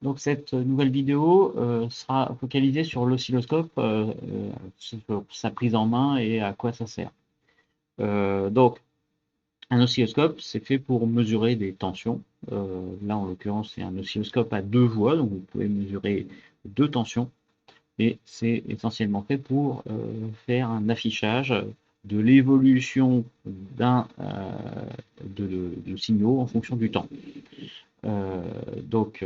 Donc cette nouvelle vidéo sera focalisée sur l'oscilloscope, sur sa prise en main et à quoi ça sert. Donc un oscilloscope, c'est fait pour mesurer des tensions. Là, en l'occurrence, c'est un oscilloscope à deux voies, donc vous pouvez mesurer deux tensions. Et c'est essentiellement fait pour faire un affichage de l'évolution de signaux en fonction du temps. Donc,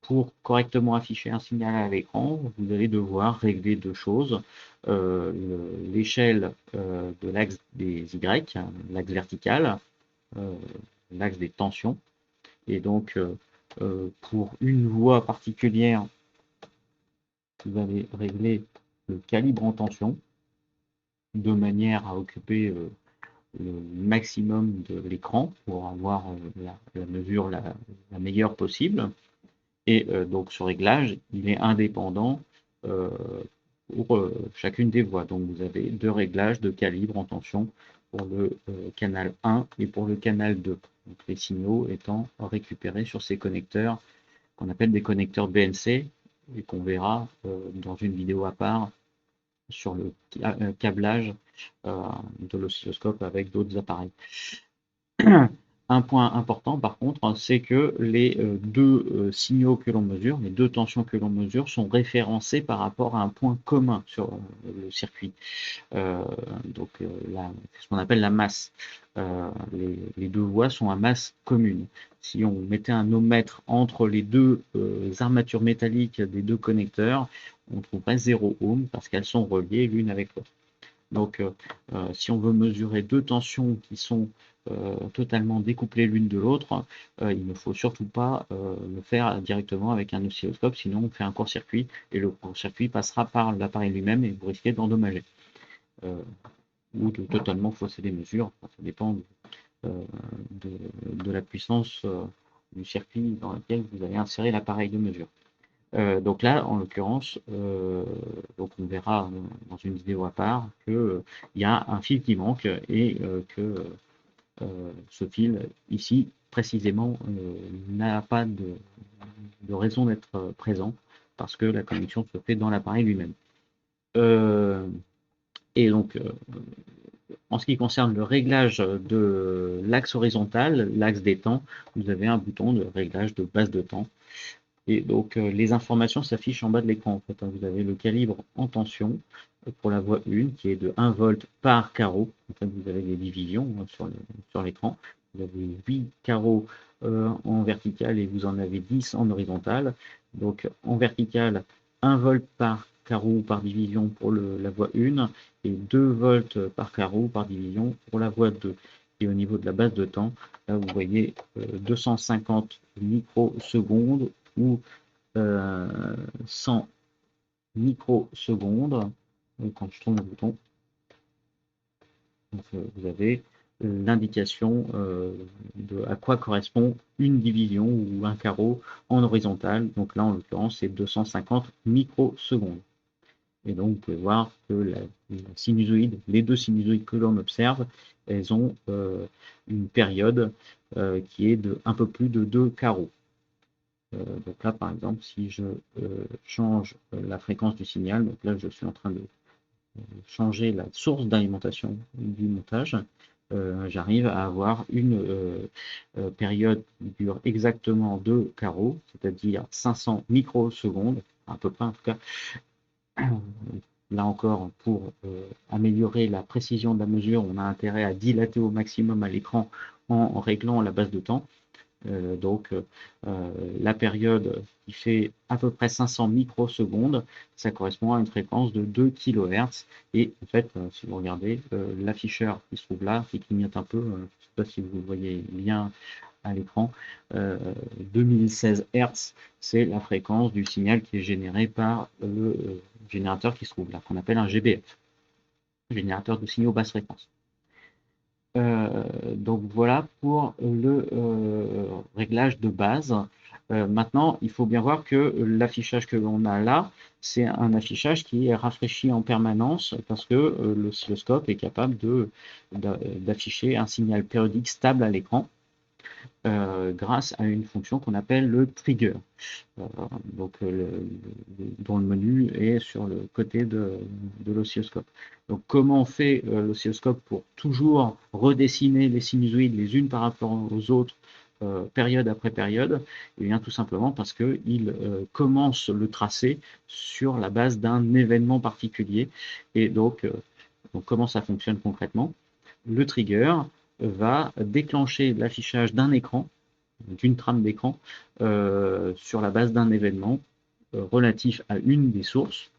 pour correctement afficher un signal à l'écran, vous allez devoir régler deux choses. L'échelle de l'axe des Y, l'axe vertical, euh, l'axe des tensions. Et donc, pour une voie particulière, vous allez régler le calibre en tension de manière à occuper le maximum de l'écran pour avoir la mesure la meilleure possible. Et donc ce réglage, il est indépendant pour chacune des voies. Donc vous avez deux réglages de calibre en tension pour le canal 1 et pour le canal 2. Donc les signaux étant récupérés sur ces connecteurs qu'on appelle des connecteurs BNC et qu'on verra dans une vidéo à part sur le câblage de l'oscilloscope avec d'autres appareils. Un point important par contre, c'est que les deux signaux que l'on mesure, les deux tensions que l'on mesure sont référencés par rapport à un point commun sur le circuit. Donc ce qu'on appelle la masse. Les deux voies sont à masse commune. Si on mettait un ohmmètre entre les deux armatures métalliques des deux connecteurs, on trouverait 0 ohm parce qu'elles sont reliées l'une avec l'autre. Donc, si on veut mesurer deux tensions qui sont totalement découplées l'une de l'autre, il ne faut surtout pas le faire directement avec un oscilloscope, sinon on fait un court-circuit et le court-circuit passera par l'appareil lui-même et vous risquez d'endommager ou de totalement fausser les mesures. Ça dépend de la puissance du circuit dans lequel vous allez insérer l'appareil de mesure. Donc là, en l'occurrence, donc on verra dans une vidéo à part qu'il y a un fil qui manque et que ce fil, ici, précisément, n'a pas de raison d'être présent parce que la connexion se fait dans l'appareil lui-même. Et donc, en ce qui concerne le réglage de l'axe horizontal, l'axe des temps, vous avez un bouton de réglage de base de temps. Et donc, les informations s'affichent en bas de l'écran. En fait, hein. Vous avez le calibre en tension pour la voie 1 qui est de 1 volt par carreau. En fait, vous avez des divisions sur l'écran. Vous avez 8 carreaux en vertical et vous en avez 10 en horizontal. Donc, en vertical, 1 volt par carreau par division pour la voie 1 et 2 volts par carreau par division pour la voie 2. Et au niveau de la base de temps, là, vous voyez 250 microsecondes ou 100 microsecondes. Donc, quand je tourne le bouton, donc, vous avez l'indication de à quoi correspond une division ou un carreau en horizontal. Donc là, en l'occurrence, c'est 250 microsecondes. Et donc, vous pouvez voir que la sinusoïde, les deux sinusoïdes que l'on observe, elles ont une période qui est de un peu plus de 2 carreaux. Donc là, par exemple, si je change la fréquence du signal, donc là, je suis en train de changer la source d'alimentation du montage, j'arrive à avoir une période qui dure exactement 2 carreaux, c'est-à-dire 500 microsecondes, à peu près en tout cas. Là encore, pour améliorer la précision de la mesure, on a intérêt à dilater au maximum à l'écran en réglant la base de temps. Donc la période qui fait à peu près 500 microsecondes, ça correspond à une fréquence de 2 kHz. Et en fait, si vous regardez l'afficheur qui se trouve là, qui clignote un peu, je ne sais pas si vous le voyez bien à l'écran, 2016 Hz, c'est la fréquence du signal qui est généré par le générateur qui se trouve là, qu'on appelle un GBF, générateur de signaux basse fréquence. Donc voilà pour le réglage de base. Maintenant, il faut bien voir que l'affichage que l'on a là, c'est un affichage qui est rafraîchi en permanence parce que l'oscilloscope est capable d'afficher un signal périodique stable à l'écran. grâce à une fonction qu'on appelle le trigger. Donc, dont le menu est sur le côté de l'oscilloscope. Donc, comment on fait l'oscilloscope pour toujours redessiner les sinusoïdes les unes par rapport aux autres, période après période? Eh bien, tout simplement parce qu'il commence le tracé sur la base d'un événement particulier. Et donc, comment ça fonctionne concrètement? Le trigger va déclencher l'affichage d'un écran, d'une trame d'écran, sur la base d'un événement relatif à une des sources,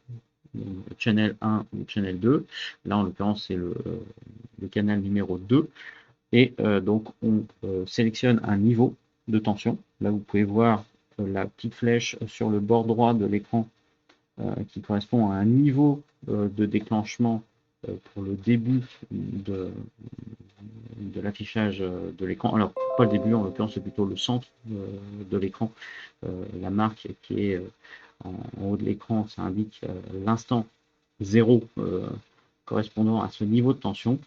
channel 1 ou channel 2. Là, en l'occurrence, c'est le canal numéro 2. Et donc, on sélectionne un niveau de tension. Là, vous pouvez voir la petite flèche sur le bord droit de l'écran qui correspond à un niveau de déclenchement pour le début de l'affichage de l'écran. Alors, pas le début, en l'occurrence, c'est plutôt le centre de l'écran. La marque qui est en haut de l'écran, ça indique l'instant 0 correspondant à ce niveau de tension.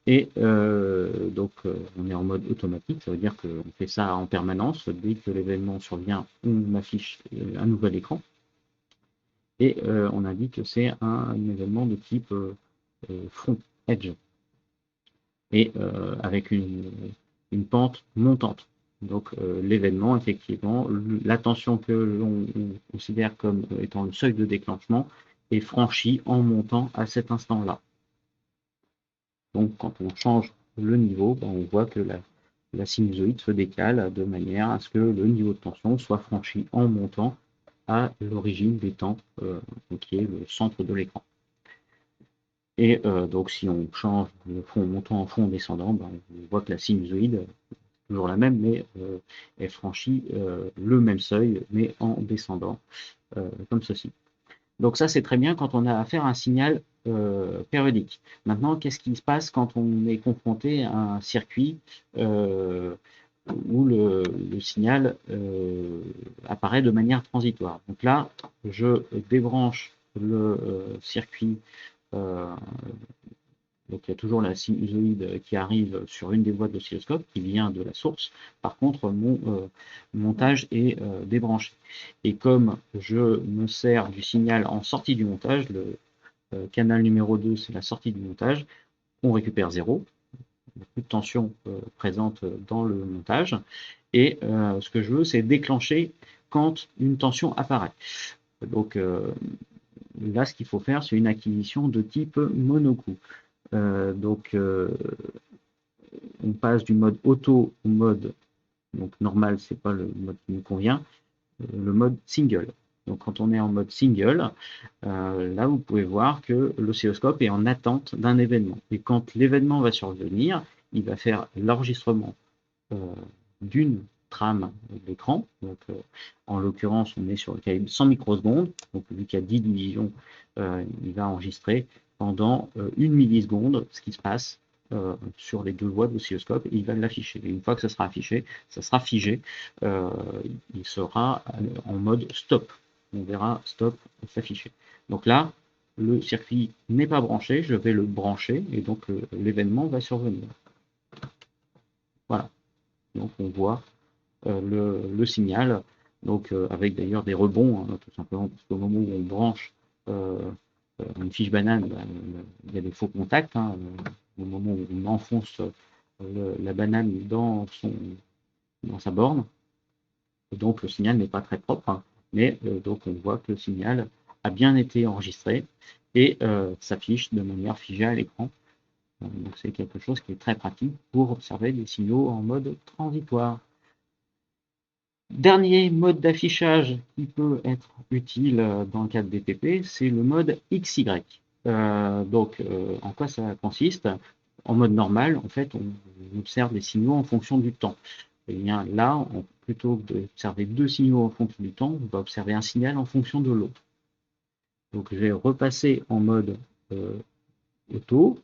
Et donc, on est en mode automatique, ça veut dire qu'on fait ça en permanence. Dès que l'événement survient, on affiche un nouvel écran. Et on indique que c'est un événement de type front, edge, et avec une pente montante. Donc l'événement, effectivement, la tension que l'on considère comme étant le seuil de déclenchement est franchi en montant à cet instant-là. Donc quand on change le niveau, ben, on voit que la sinusoïde se décale de manière à ce que le niveau de tension soit franchi en montant à l'origine des temps, qui est le centre de l'écran. Et donc si on change le fond montant en fond descendant, ben, on voit que la sinusoïde, toujours la même, mais elle franchit le même seuil, mais en descendant, comme ceci. Donc ça, c'est très bien quand on a affaire à un signal périodique. Maintenant, qu'est-ce qui se passe quand on est confronté à un circuit où le signal apparaît de manière transitoire? Donc là, je débranche le circuit. Donc il y a toujours la sinusoïde qui arrive sur une des voies de l'oscilloscope qui vient de la source. Par contre, mon montage est débranché. Et comme je me sers du signal en sortie du montage, le canal numéro 2, c'est la sortie du montage, on récupère 0, plus de tension présente dans le montage. Et ce que je veux, c'est déclencher quand une tension apparaît. Donc là, ce qu'il faut faire, c'est une acquisition de type monocoup. Donc, on passe du mode auto au mode donc normal, c'est pas le mode qui nous convient, le mode single. Donc, quand on est en mode single, là, vous pouvez voir que l'oscilloscope est en attente d'un événement. Et quand l'événement va survenir, il va faire l'enregistrement d'une trame d'écran. Donc, en l'occurrence, on est sur le calibre 100 microsecondes. Donc, vu qu'il y a 10 divisions, il va enregistrer pendant 1 milliseconde ce qui se passe sur les deux voies de l'oscilloscope et il va l'afficher. Et une fois que ça sera affiché, ça sera figé. Il sera en mode stop. On verra stop s'afficher. Donc là, le circuit n'est pas branché, je vais le brancher et donc l'événement va survenir. Voilà. Donc on voit le signal, donc avec d'ailleurs des rebonds, hein, tout simplement parce qu'au moment où on branche une fiche banane, bah, il y a des faux contacts. Hein, au moment où on enfonce la banane dans sa borne, et donc le signal n'est pas très propre, hein, mais donc on voit que le signal a bien été enregistré et s'affiche de manière figée à l'écran. Donc c'est quelque chose qui est très pratique pour observer des signaux en mode transitoire. Dernier mode d'affichage qui peut être utile dans le cadre des PP, c'est le mode XY. Donc, en quoi ça consiste? En mode normal, en fait, on observe les signaux en fonction du temps. Et bien là, plutôt que d'observer deux signaux en fonction du temps, on va observer un signal en fonction de l'autre. Donc, je vais repasser en mode auto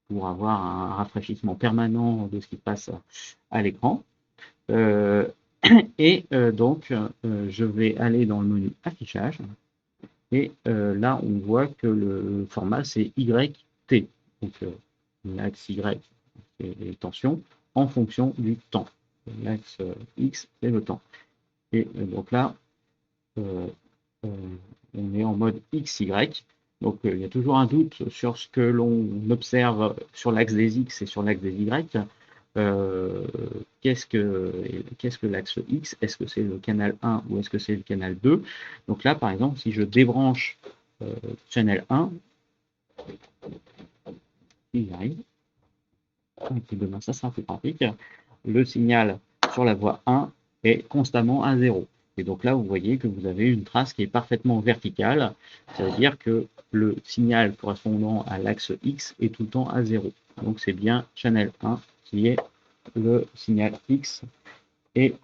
pour avoir un rafraîchissement permanent de ce qui passe à l'écran. Et donc, je vais aller dans le menu affichage. Et là, on voit que le format, c'est YT. Donc, l'axe Y, c'est les tensions. en fonction du temps. L'axe X, c'est le temps. Et donc là, on est en mode XY. Donc il y a toujours un doute sur ce que l'on observe sur l'axe des X et sur l'axe des Y. Qu'est-ce que l'axe X? Est-ce que c'est le canal 1 ou est-ce que c'est le canal 2? Donc là, par exemple, si je débranche channel 1, il arrive. Demain, ça sera plus pratique. Le signal sur la voie 1 est constamment à 0. Et donc là, vous voyez que vous avez une trace qui est parfaitement verticale. Ça veut dire que le signal correspondant à l'axe X est tout le temps à 0. Donc c'est bien channel 1 qui est le signal X. Et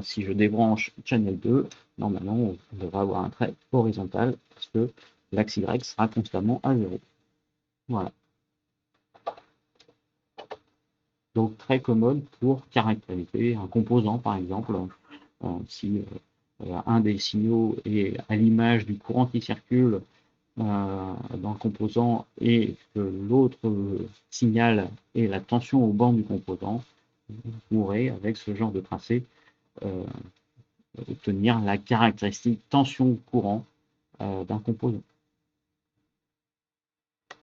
si je débranche channel 2, normalement, on devra avoir un trait horizontal parce que l'axe Y sera constamment à 0. Voilà. Donc très commode pour caractériser un composant, par exemple, si un des signaux est à l'image du courant qui circule dans le composant et que l'autre signal est la tension au banc du composant, vous pourrez, avec ce genre de tracé, obtenir la caractéristique tension-courant d'un composant.